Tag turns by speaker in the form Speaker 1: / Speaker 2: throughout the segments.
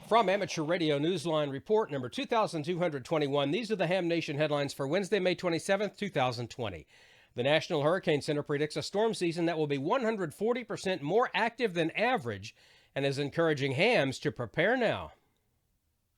Speaker 1: From Amateur Radio Newsline Report number 2221, these are the Ham Nation headlines for Wednesday, May 27th, 2020. The National Hurricane Center predicts a storm season that will be 140% more active than average and is encouraging hams to prepare now.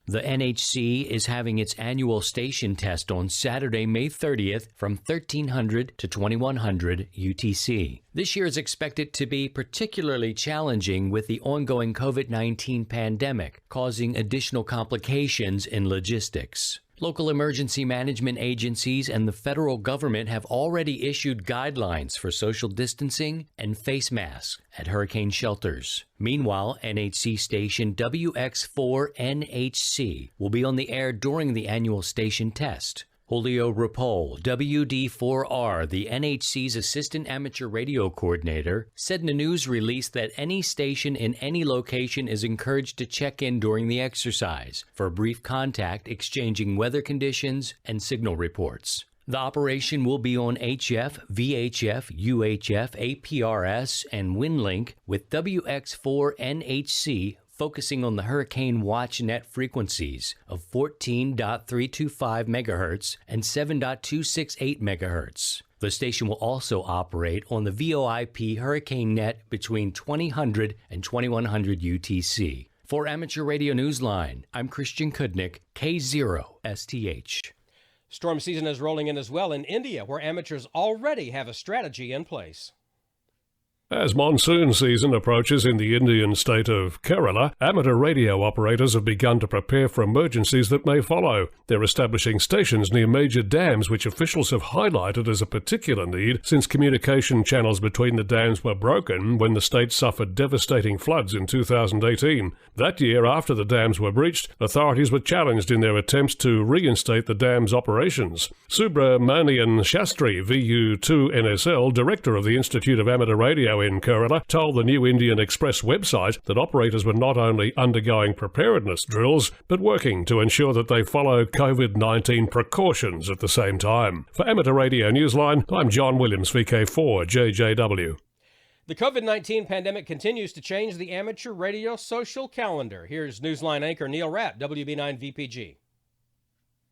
Speaker 2: The NHC is having its annual station test on Saturday, May 30th from 1300 to 2100 UTC. This year is expected to be particularly challenging with the ongoing COVID-19 pandemic, causing additional complications in logistics. Local emergency management agencies and the federal government have already issued guidelines for social distancing and face masks at hurricane shelters. Meanwhile, NHC station WX4NHC will be on the air during the annual station test. Julio Ripoll, WD4R, the NHC's assistant amateur radio coordinator, said in a news release that any station in any location is encouraged to check in during the exercise for brief contact, exchanging weather conditions and signal reports. The operation will be on HF, VHF, UHF, APRS, and WinLink, with WX4NHC focusing on the Hurricane Watch net frequencies of 14.325 MHz and 7.268 MHz. The station will also operate on the VoIP Hurricane net between 2000 and 2100 UTC. For Amateur Radio Newsline, I'm Christian Kudnick, K0STH.
Speaker 1: Storm season is rolling in as well in India, where amateurs already have a strategy in place.
Speaker 3: As monsoon season approaches in the Indian state of Kerala, amateur radio operators have begun to prepare for emergencies that may follow. They're establishing stations near major dams, which officials have highlighted as a particular need since communication channels between the dams were broken when the state suffered devastating floods in 2018. That year, after the dams were breached, authorities were challenged in their attempts to reinstate the dams' operations. Subramanian Shastri, VU2NSL, director of the Institute of Amateur Radio in Kerala, told the New Indian Express website that operators were not only undergoing preparedness drills, but working to ensure that they follow COVID-19 precautions at the same time. For Amateur Radio Newsline, I'm John Williams, VK4JJW.
Speaker 1: The COVID-19 pandemic continues to change the amateur radio social calendar. Here's Newsline anchor Neil Rapp, WB9 VPG.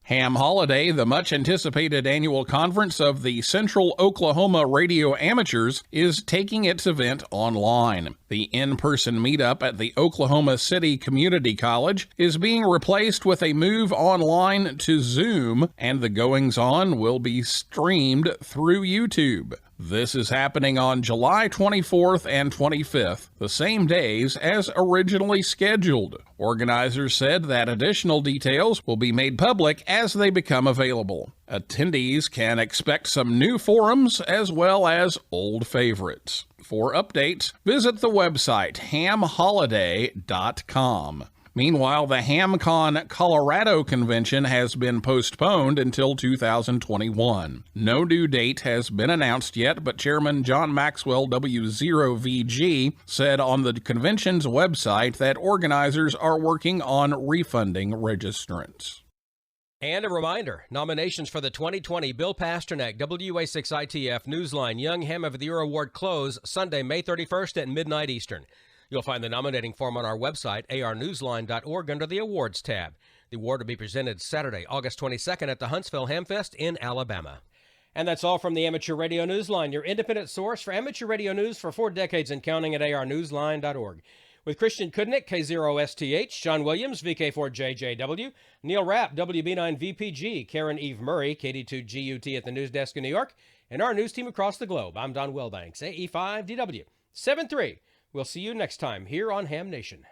Speaker 4: Ham Holiday, the much-anticipated annual conference of the Central Oklahoma Radio Amateurs, is taking its event online. The in-person meetup at the Oklahoma City Community College is being replaced with a move online to Zoom, and the goings-on will be streamed through YouTube. This is happening on July 24th and 25th, the same days as originally scheduled. Organizers said that additional details will be made public as they become available. Attendees can expect some new forums as well as old favorites. For updates, visit the website hamholiday.com. Meanwhile, the HamCon Colorado convention has been postponed until 2021. No new date has been announced yet, but Chairman John Maxwell W0VG said on the convention's website that organizers are working on refunding registrants.
Speaker 1: And a reminder, nominations for the 2020 Bill Pasternak WA6ITF Newsline Young Ham of the Year Award close Sunday, May 31st at midnight Eastern. You'll find the nominating form on our website, arnewsline.org, under the Awards tab. The award will be presented Saturday, August 22nd at the Huntsville Hamfest in Alabama. And that's all from the Amateur Radio Newsline, your independent source for amateur radio news for 4 decades and counting at arnewsline.org. With Christian Kudnick, K0STH, John Williams, VK4JJW, Neil Rapp, WB9VPG, Karen Eve Murray, KD2GUT at the news desk in New York, and our news team across the globe. I'm Don Wilbanks, AE5DW 73. We'll see you next time here on Ham Nation.